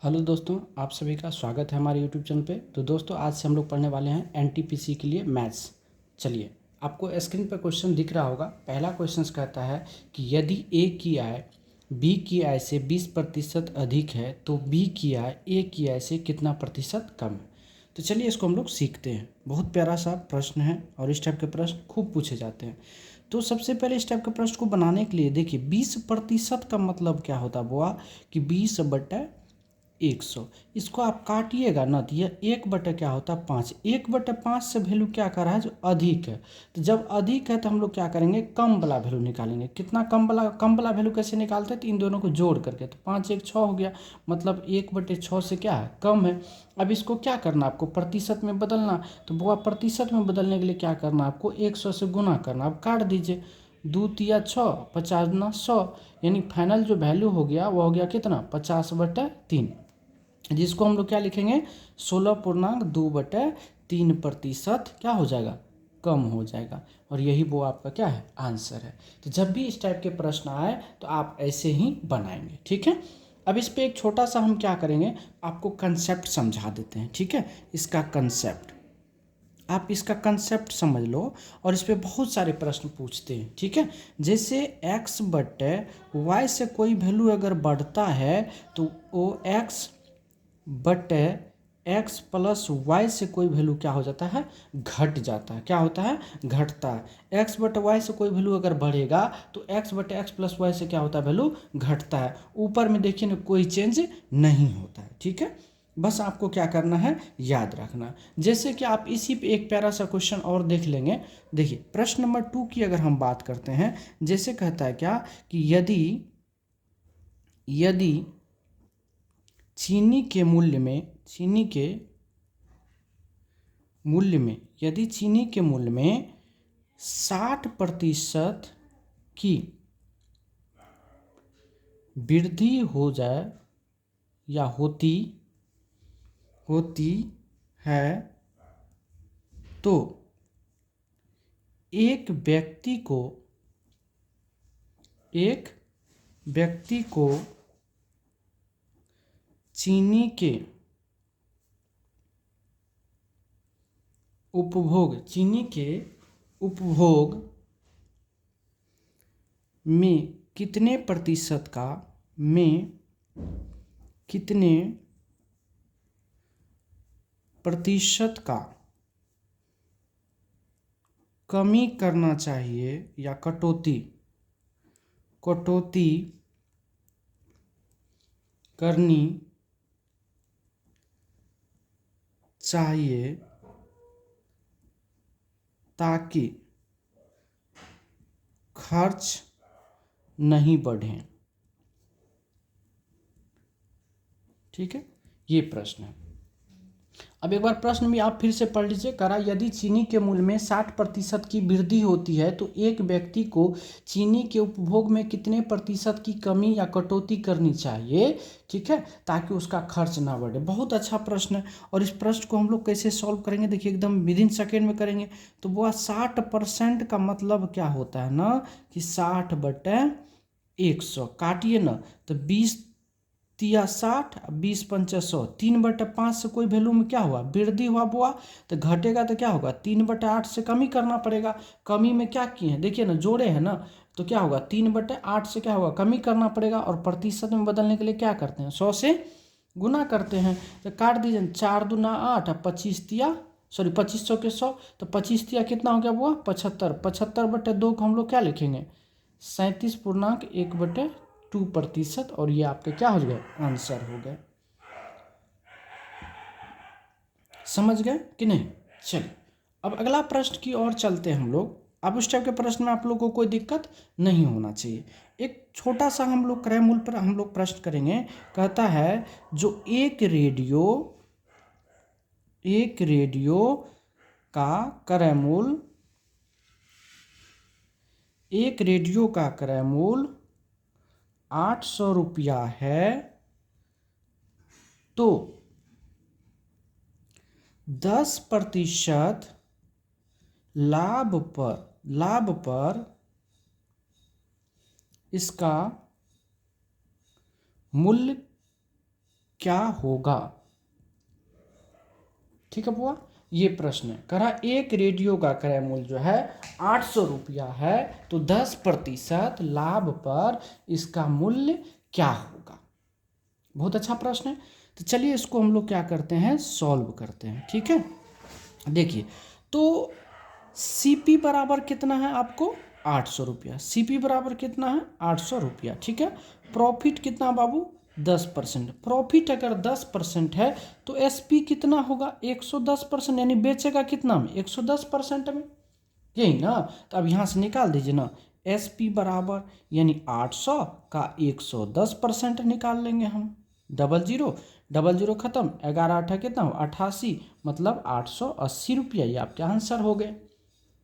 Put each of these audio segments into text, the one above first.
Hello दोस्तों, आप सभी का स्वागत है हमारे यूट्यूब चैनल पे। तो दोस्तों, आज से हम लोग पढ़ने वाले हैं एनटीपीसी के लिए मैथ्स। चलिए, आपको स्क्रीन पर क्वेश्चन दिख रहा होगा। पहला क्वेश्चन कहता है कि यदि ए की आय बी की आय से 20% अधिक है तो बी की आय ए की आय से कितना प्रतिशत कम है। तो चलिए इसको हम लोग सीखते हैं। बहुत प्यारा सा प्रश्न है और इस टाइप के प्रश्न खूब पूछे जाते हैं। तो सबसे पहले इस टाइप के प्रश्न को बनाने के लिए देखिए, 20% का मतलब क्या होता है बुआ, कि 20/100। इसको आप काटिएगा ना तो यह 1/, क्या होता है 5। 1/5 से वैल्यू क्या कर रहा है, जो अधिक है। तो जब अधिक है तो हम लोग क्या करेंगे, कम वाला वैल्यू निकालेंगे। कितना कम वाला वैल्यू कैसे निकालते हैं, तो इन दोनों को जोड़ करके। तो 5 1 6 हो गया, मतलब 1/6 से क्या है, कम है। अब इसको क्या करना, आपको प्रतिशत में बदलना। तो बुआ, प्रतिशत में बदलने के लिए क्या करना, आपको 100 से गुना करना। अब काट दीजिए, 2 तिया 6, 50 दूना 100, यानी फाइनल जो वैल्यू हो गया वो हो गया कितना, 50/3, जिसको हम लोग क्या लिखेंगे, 16.2/3% क्या हो जाएगा, कम हो जाएगा। और यही वो आपका क्या है, आंसर है। तो जब भी इस टाइप के प्रश्न आए तो आप ऐसे ही बनाएंगे, ठीक है। अब इस पे एक छोटा सा हम क्या करेंगे, आपको कंसेप्ट समझा देते हैं, ठीक है। इसका कंसेप्ट, आप इसका कंसेप्ट समझ लो। और इस पे बहुत सारे प्रश्न पूछते हैं, ठीक है। जैसे x/y से कोई वैल्यू अगर बढ़ता है तो वो x/x+y से कोई वैल्यू क्या हो जाता है, घट जाता है। क्या होता है, घटता है। x/y से कोई वैल्यू अगर बढ़ेगा तो x/x+y से क्या होता है, वैल्यू घटता है। ऊपर में देखिए ना, कोई चेंज नहीं होता है, ठीक है। बस आपको क्या करना है, याद रखना। जैसे कि आप इसी पे एक प्यारा सा क्वेश्चन और देख लेंगे। देखिए, प्रश्न नंबर 2 की अगर हम बात करते हैं, जैसे कहता है क्या, कि यदि यदि चीनी के मूल्य में यदि चीनी के मूल्य में 60% की वृद्धि हो जाए या होती है तो एक व्यक्ति को चीनी के उपभोग में कितने प्रतिशत का कमी करना चाहिए या कटौती करनी चाहिए ताकि खर्च नहीं बढ़े, ठीक है। ये प्रश्न है। अब एक बार प्रश्न भी आप फिर से पढ़ लीजिए। करा, यदि चीनी के मूल्य में 60% की वृद्धि होती है तो एक व्यक्ति को चीनी के उपभोग में कितने प्रतिशत की कमी या कटौती करनी चाहिए, ठीक है, ताकि उसका खर्च ना बढ़े। बहुत अच्छा प्रश्न है। और इस प्रश्न को हम लोग कैसे सॉल्व करेंगे, देखिए एकदम विदिन सेकेंड में करेंगे। तो वो 60% का मतलब क्या होता है ना, कि 60/100 काटिए ना, तो 20 तिया 60, 20 पंचा 100, 3/5 से कोई वैल्यू में क्या हुआ, वृद्धि हुआ बुआ। तो घटेगा तो क्या होगा, 3/8 से कमी करना पड़ेगा। कमी में क्या किए हैं, देखिए ना, जोड़े हैं ना, तो क्या होगा, 3/8 से क्या होगा, कमी करना पड़ेगा। और प्रतिशत में बदलने के लिए क्या करते हैं, 100 से गुना करते हैं। तो काट दीजिए, 4 दूना 8, 25 तिया, सॉरी 2500 के 100, तो 25 तिया कितना हो गया बुआ, 75। 75/2 को हम लोग क्या लिखेंगे, 37.1/2%। और ये आपके क्या हो गए, आंसर हो गए। समझ गए कि नहीं। चलिए, अब अगला प्रश्न की ओर चलते हैं हम लोग। अब उस टाइप के प्रश्न में आप लोगों को कोई दिक्कत नहीं होना चाहिए। एक छोटा सा हम लोग क्रयमूल्य पर हम लोग प्रश्न करेंगे। कहता है, जो एक रेडियो का क्रयमूल्य 800 रुपया है तो 10% लाभ पर इसका मूल्य क्या होगा? ठीक है बुआ, ये प्रश्न है। कह रहा एक रेडियो का क्रय मूल्य जो है 800 रुपया है, तो 10% लाभ पर इसका मूल्य क्या होगा? बहुत अच्छा प्रश्न है। तो चलिए इसको हम लोग क्या करते हैं, सॉल्व करते हैं। ठीक है, देखिए तो सीपी बराबर कितना है आपको? 800 रुपया। सीपी बराबर कितना है? 800 रुपया। ठीक है, प्रॉफिट कितना बाबू? 10%। प्रॉफिट अगर 10% है तो एसपी कितना होगा? 110%। यानी बेचेगा कितना में? 110% में, यही ना। तो अब यहाँ से निकाल दीजिए ना, एसपी बराबर यानी 800 का 110% निकाल लेंगे हम। डबल जीरो खत्म, 11 8 कितना हो? 88, मतलब 880 रुपया। ये आपके आंसर हो गए।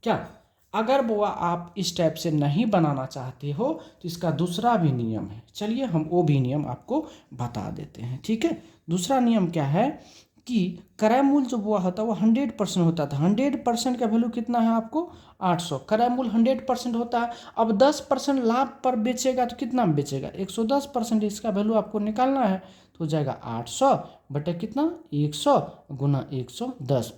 क्या? अगर बुआ आप इस टाइप से नहीं बनाना चाहते हो तो इसका दूसरा भी नियम है। चलिए हम वो भी नियम आपको बता देते हैं। ठीक है, दूसरा नियम क्या है कि क्रय मूल्य जो बुआ होता है वो 100% होता था। 100% का वैल्यू कितना है आपको? 800। क्रय मूल्य 100% होता है। अब 10% लाभ पर बेचेगा तो कितना में बेचेगा? 110%। इसका वैल्यू आपको निकालना है, तो हो जाएगा 800 बटे कितना? 100 गुना 110।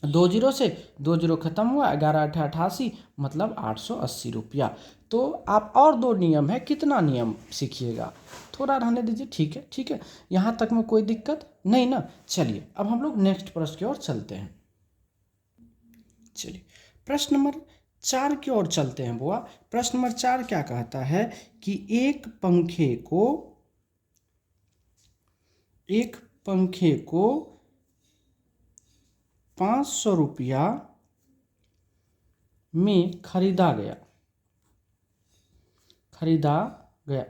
2 जीरो से 2 जीरो खत्म हुआ, 11 8 88, मतलब 880 रुपया। तो आप और दो नियम है, कितना नियम सीखिएगा, थोड़ा रहने दीजिए। ठीक है, ठीक है, यहाँ तक में कोई दिक्कत नहीं ना। चलिए अब हम लोग नेक्स्ट प्रश्न की ओर चलते हैं। चलिए प्रश्न नंबर 4 की ओर चलते हैं बुआ। प्रश्न नंबर 4 क्या कहता है कि एक पंखे को 500 रुपया में खरीदा गया।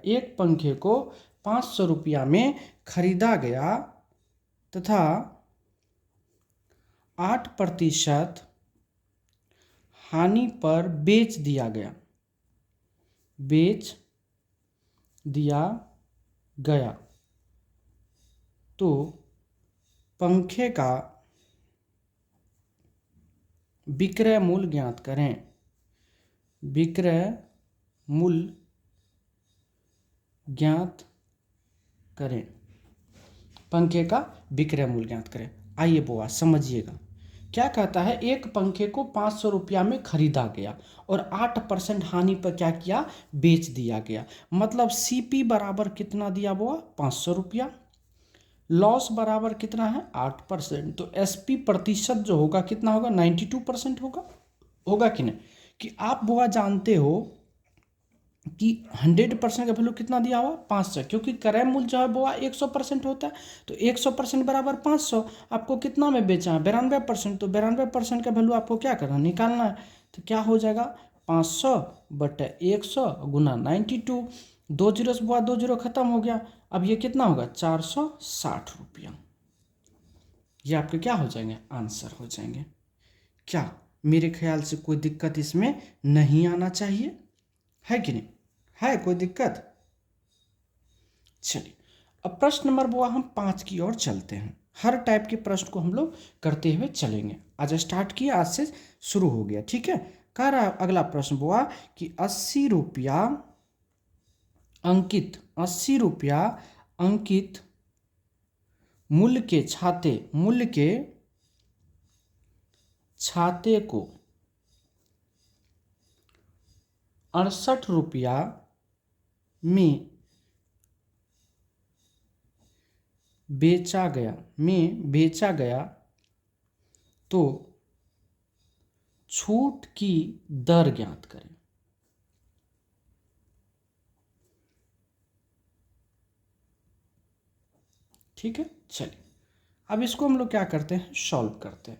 एक पंखे को 500 रुपया में खरीदा गया तथा 8% हानि पर बेच दिया गया। तो पंखे का विक्रय मूल्य ज्ञात करें। विक्रय मूल्य ज्ञात करें। पंखे का विक्रय मूल्य ज्ञात करें। आइए बुआ समझिएगा, क्या कहता है, एक पंखे को 500 रुपया में खरीदा गया और 8% हानि पर क्या किया? बेच दिया गया। मतलब सीपी बराबर कितना दिया बुआ? 500 रुपया। लॉस बराबर कितना है? 8%। तो एसपी प्रतिशत जो होगा कितना होगा? 92% होगा कि नहीं? कि आप बुआ जानते हो कि 100% का वैल्यू कितना दिया हुआ? 500। क्योंकि क्रय मूल्य जो है बुआ 100% होता है, तो 100% बराबर 500। आपको कितना में बेचा है? 92%। तो 92% का वैल्यू आपको क्या करना? निकालना है। तो क्या हो जाएगा? 500 बटे 100 गुना 92। 2 जीरो से बुआ 2 जीरो खत्म हो गया। अब ये कितना होगा? 460 रुपया। ये आपके क्या हो जाएंगे? आंसर हो जाएंगे। क्या मेरे ख्याल से कोई दिक्कत इसमें नहीं आना चाहिए, है कि नहीं? है कोई दिक्कत? चलिए अब प्रश्न नंबर बुआ हम 5 की ओर चलते हैं। हर टाइप के प्रश्न को हम लोग करते हुए चलेंगे। आज स्टार्ट किया, आज से शुरू हो गया। ठीक है, कह रहा है अगला प्रश्न बुआ कि 80 रुपया अंकित मूल्य के छाते को 68 रुपया में बेचा गया तो छूट की दर ज्ञात करें। ठीक है, चलिए अब इसको हम लोग क्या करते हैं? सॉल्व करते हैं।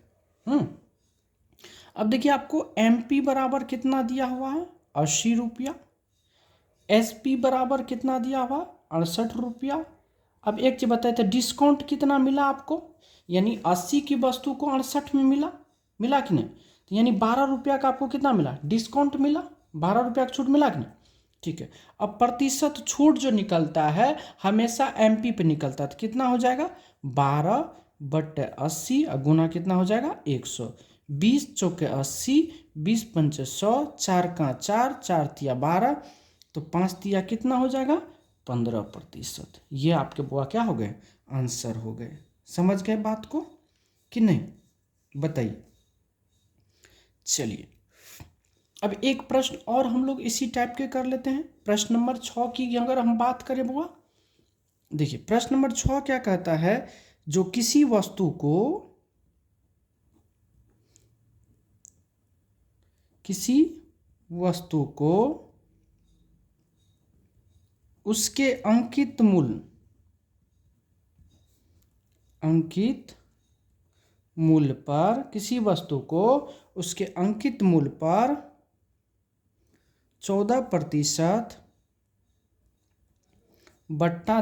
अब देखिए आपको एमपी बराबर कितना दिया हुआ है? 80 रुपया। एसपी बराबर कितना दिया हुआ? 68 रुपया। अब एक चीज बताए थे, डिस्काउंट कितना मिला आपको? यानी 80 की वस्तु को 68 में मिला कि नहीं? तो यानी 12 रुपया का आपको कितना मिला? डिस्काउंट मिला। 12 रुपया का छूट मिला कि नहीं? ठीक है, अब प्रतिशत छूट जो निकलता है हमेशा एमपी पे निकलता है। तो कितना हो जाएगा? 12 बटे 80 गुना कितना हो जाएगा? 100। 20 चौके 80, 20 पंचे 100, 4 का 4, 4 तिया 12, तो 5 तिया कितना हो जाएगा? 15%। ये आपके बुआ क्या हो गए, आंसर हो गए। समझ गए बात को कि नहीं, बताइए। चलिए अब एक प्रश्न और हम लोग इसी टाइप के कर लेते हैं। प्रश्न नंबर 6 की अगर हम बात करें बुआ, देखिए प्रश्न नंबर 6 क्या कहता है, जो किसी वस्तु को उसके अंकित मूल्य पर, किसी वस्तु को उसके अंकित मूल्य पर 14% बट्टा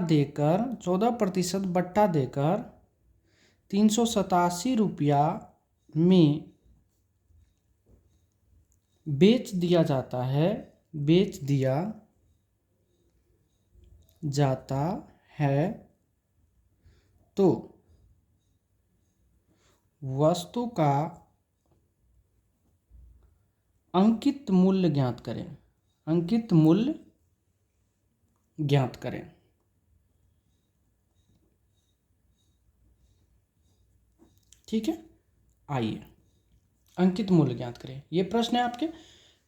देकर 387 रुपया में बेच दिया जाता है तो वस्तु का अंकित मूल्य ज्ञात करें। ठीक है, आइए अंकित मूल्य ज्ञात करें, ये प्रश्न है आपके।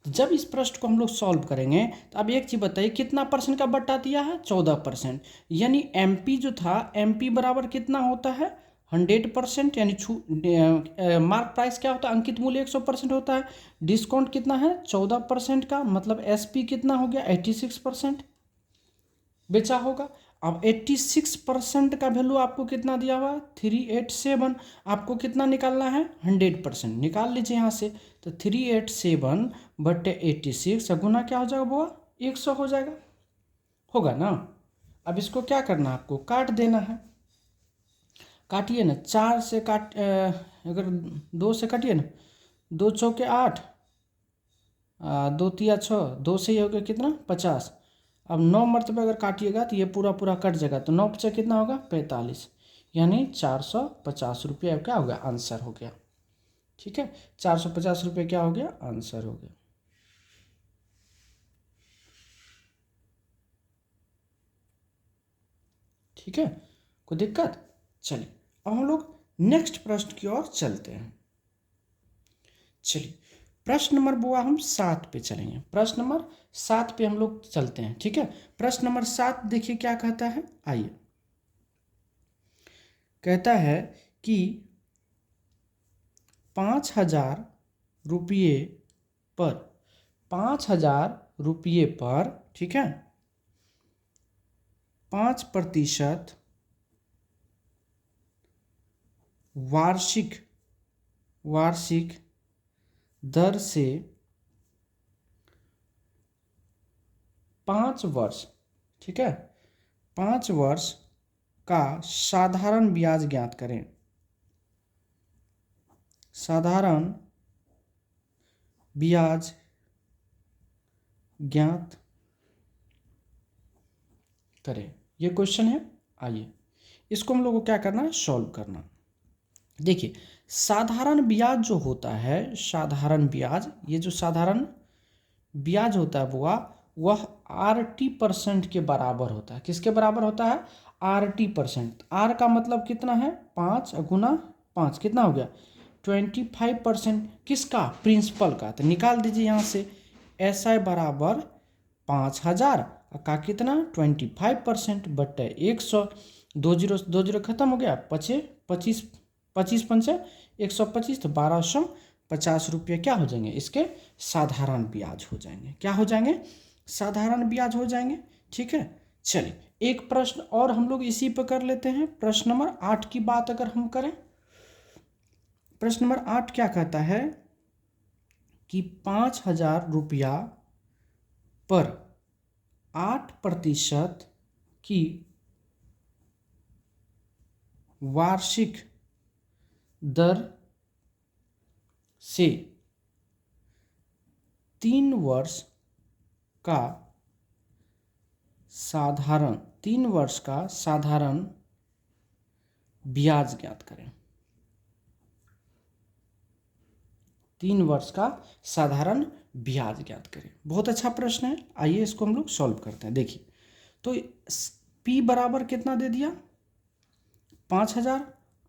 जब इस प्रश्न को हम लोग सॉल्व करेंगे तो अब एक चीज बताइए, कितना परसेंट का बट्टा दिया है, 14%। यानी एमपी जो था, एमपी बराबर कितना होता है, 100%। यानी मार्क प्राइस क्या होता है, अंकित मूल्य 100% होता है। डिस्काउंट कितना है, 14% का, मतलब एसपी कितना हो गया, 86% बेचा होगा। अब 86% का वैल्यू आपको कितना दिया हुआ है, 387। आपको कितना निकालना है, 100% निकाल लीजिए यहाँ से। तो 387/86 गुना क्या हो जाएगा बुआ, 100 हो जाएगा, होगा ना। अब इसको क्या करना है, आपको काट देना है। काटिए ना, 4 से अगर 2 से काटिए ना, 2 चौके 8, 2 तिया 6, 2 से ही हो गया कितना, 50। अब 9 मरतबे अगर काटिएगा तो ये पूरा पूरा कट जाएगा, तो 9 से कितना होगा, 45। यानी 450 रुपये क्या हो गया, आंसर हो गया। ठीक है, 450 रुपये क्या हो गया, आंसर हो गया। ठीक है, कोई दिक्कत। चलिए अब हम लोग नेक्स्ट प्रश्न की ओर चलते हैं। चलिए प्रश्न नंबर बुआ हम 7 पे चलेंगे। प्रश्न नंबर 7 पे हम लोग चलते हैं। ठीक है, प्रश्न नंबर 7 देखिए क्या कहता है, आइए। कहता है कि 5,000 रुपये पर 5,000 रुपये पर, ठीक है, 5% वार्षिक दर से 5 वर्ष, ठीक है, 5 वर्ष का साधारण ब्याज ज्ञात करें। साधारण ब्याज ज्ञात करें, ये क्वेश्चन है। आइए इसको हम लोग को क्या करना है, सॉल्व करना। देखिए साधारण ब्याज जो होता है, साधारण ब्याज, ये जो साधारण ब्याज होता है वह RT% के बराबर होता है। किसके बराबर होता है, RT%। आर का मतलब कितना है, 5 गुना 5 कितना हो गया, 25%। किसका, प्रिंसिपल का। तो निकाल दीजिए यहाँ से, SI बराबर 5,000 का कितना, 25% बटे 100। 2 जीरो खत्म हो गया, 25 पंचे 125, तो 1250 रुपये क्या हो जाएंगे, इसके साधारण ब्याज हो जाएंगे। क्या हो जाएंगे, साधारण ब्याज हो जाएंगे। ठीक है, चलिए एक प्रश्न और हम लोग इसी पर कर लेते हैं। प्रश्न नंबर 8 की बात अगर हम करें, प्रश्न नंबर 8 क्या कहता है कि 5,000 रुपया पर 8% की वार्षिक दर से 3 वर्ष का साधारण ब्याज ज्ञात करें। 3 वर्ष का साधारण ब्याज ज्ञात करें। बहुत अच्छा प्रश्न है, आइए इसको हम लोग सॉल्व करते हैं। देखिए तो P बराबर कितना दे दिया 5000,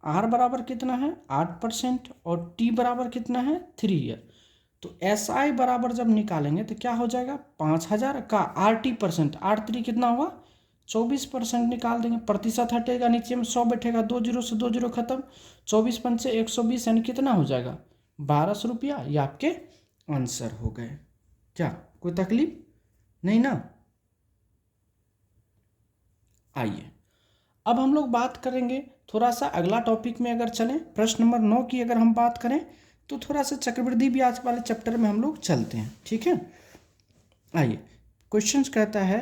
R बराबर कितना है 8% और T बराबर कितना है 3 ईयर। तो SI बराबर जब निकालेंगे तो क्या हो जाएगा 5000 का RT%, R3 कितना हुआ 24% निकाल देंगे, प्रतिशत हटेगा नीचे में 100 बैठेगा, 2 जीरो से 2 जीरो खत्म, 24 पंचे 120 यानी कितना हो जाएगा 1200 रुपया। ये आपके आंसर हो गए। क्या कोई तकलीफ नहीं ना? आइए अब हम लोग बात करेंगे थोड़ा सा अगला टॉपिक में अगर चलें, प्रश्न नंबर 9 की अगर हम बात करें तो थोड़ा सा चक्रवृद्धि ब्याज वाले चैप्टर में हम लोग चलते हैं। ठीक है, आइए क्वेश्चंस कहता है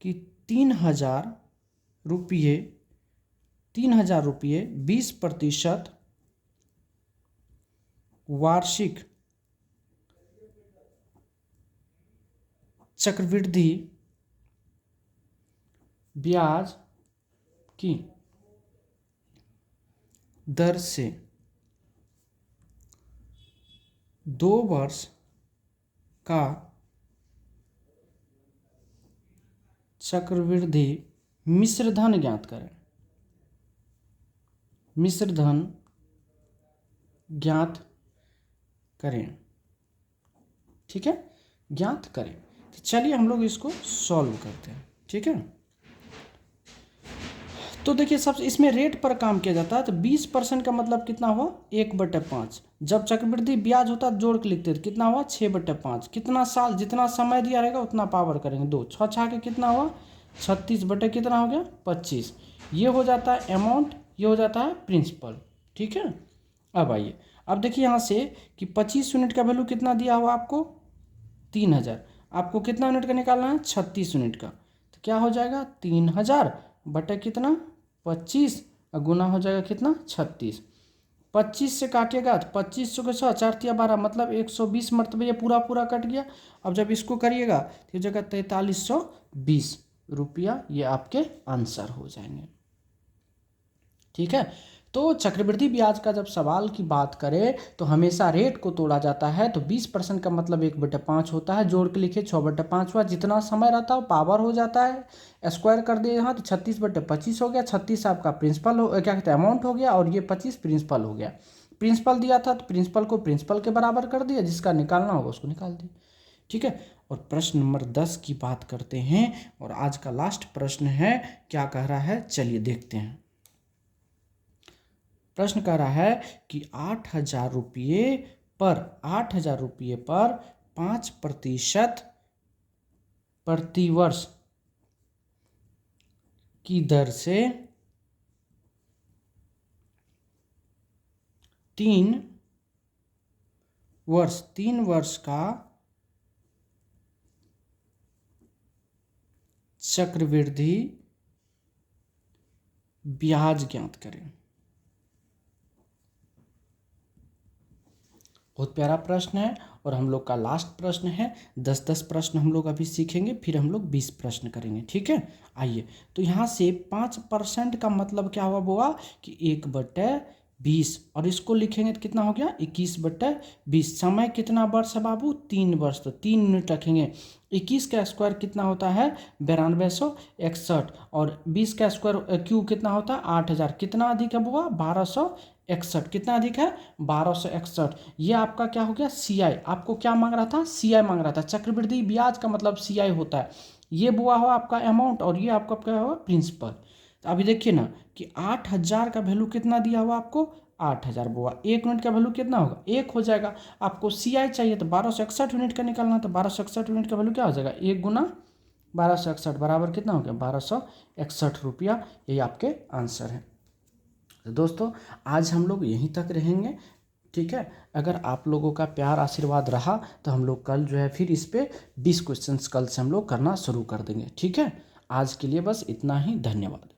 कि 3000 रुपये 20% वार्षिक चक्रवृद्धि ब्याज की दर से 2 वर्ष का चक्रवृद्धि मिश्र धन ज्ञात करें। मिश्र धन ज्ञात करें। ठीक है, ज्ञात करें। तो चलिए हम लोग इसको सॉल्व करते हैं। ठीक है, तो देखिए सबसे इसमें रेट पर काम किया जाता है। तो 20% का मतलब कितना हुआ 1/5। जब चक्रवृद्धि ब्याज होता है जोड़ के लिखते हैं कितना हुआ 6/5। कितना साल, जितना समय दिया रहेगा उतना पावर करेंगे 2, 6 छः के कितना हुआ 36 बटे कितना हो गया 25। ये हो जाता है अमाउंट, ये हो जाता है प्रिंसिपल। ठीक है, अब आइए अब देखिए यहाँ से कि 25 यूनिट का वैल्यू कितना दिया हुआ आपको 3000। आपको कितना यूनिट का निकालना है 36 यूनिट का। तो क्या हो जाएगा 3000 बटे कितना 25 और गुना हो जाएगा कितना 36। 25 से काटिएगा तो 25 के 100 4 तिया 12 मतलब 120 मरतबे ये पूरा पूरा कट गया। अब जब इसको करिएगा तो ये जगह 4320 रुपया ये आपके आंसर हो जाएंगे। ठीक है, तो चक्रवृद्धि ब्याज का जब सवाल की बात करें तो हमेशा रेट को तोड़ा जाता है। तो 20% का मतलब 1/5 होता है, जोड़ के लिखे 6/5 हुआ। जितना समय रहता है पावर हो जाता है, स्क्वायर कर दिए यहाँ तो 36/25 हो गया। 36 आपका प्रिंसिपल हो क्या कहते हैं अमाउंट हो गया और ये 25 प्रिंसिपल हो गया। प्रिंसिपल दिया था तो प्रिंसिपल को प्रिंसिपल के बराबर कर दिया, जिसका निकालना होगा उसको निकाल दिया। ठीक है, और प्रश्न नंबर 10 की बात करते हैं और आज का लास्ट प्रश्न है, क्या कह रहा है चलिए देखते हैं। प्रश्न कह रहा है कि 8000 रुपये पर 5% प्रतिवर्ष की दर से 3 वर्ष का चक्रवृद्धि ब्याज ज्ञात करें। बहुत प्यारा प्रश्न है और हम लोग का लास्ट प्रश्न है। 10-10 प्रश्न हम लोग अभी सीखेंगे, फिर हम लोग 20 प्रश्न करेंगे। ठीक है, आइए तो यहाँ से 5% का मतलब क्या हुआ बुआ कि 1/20 और इसको लिखेंगे तो कितना हो गया 21/20। समय कितना वर्ष है बाबू 3 वर्ष, तो 3 यूनिट रखेंगे। 21 का स्क्वायर कितना होता है 9261 और 20 का स्क्वायर क्यू कितना होता है 8000। कितना अधिक है बुआ 1261। कितना अधिक है 1261। ये आपका क्या हो गया CI। आपको क्या मांग रहा था CI मांग रहा था। चक्रवृद्धि ब्याज का मतलब CI होता है। ये बुआ हुआ आपका अमाउंट और ये आपका क्या हुआ प्रिंसिपल। तो अभी देखिए ना कि 8000 का वैल्यू कितना दिया हुआ आपको 8000 बुआ। 1 यूनिट का वैल्यू कितना होगा 1 हो जाएगा। आपको CI चाहिए तो 1261 यूनिट का निकालना। तो 1261 यूनिट का वैल्यू क्या हो जाएगा 1 गुना 1261 बराबर कितना हो गया 1261 रुपया। यही आपके आंसर है। तो दोस्तों आज हम लोग यहीं तक रहेंगे। ठीक है, अगर आप लोगों का प्यार आशीर्वाद रहा तो हम लोग कल जो है फिर इस पे 20 क्वेश्चंस कल से हम लोग करना शुरू कर देंगे। ठीक है, आज के लिए बस इतना ही, धन्यवाद।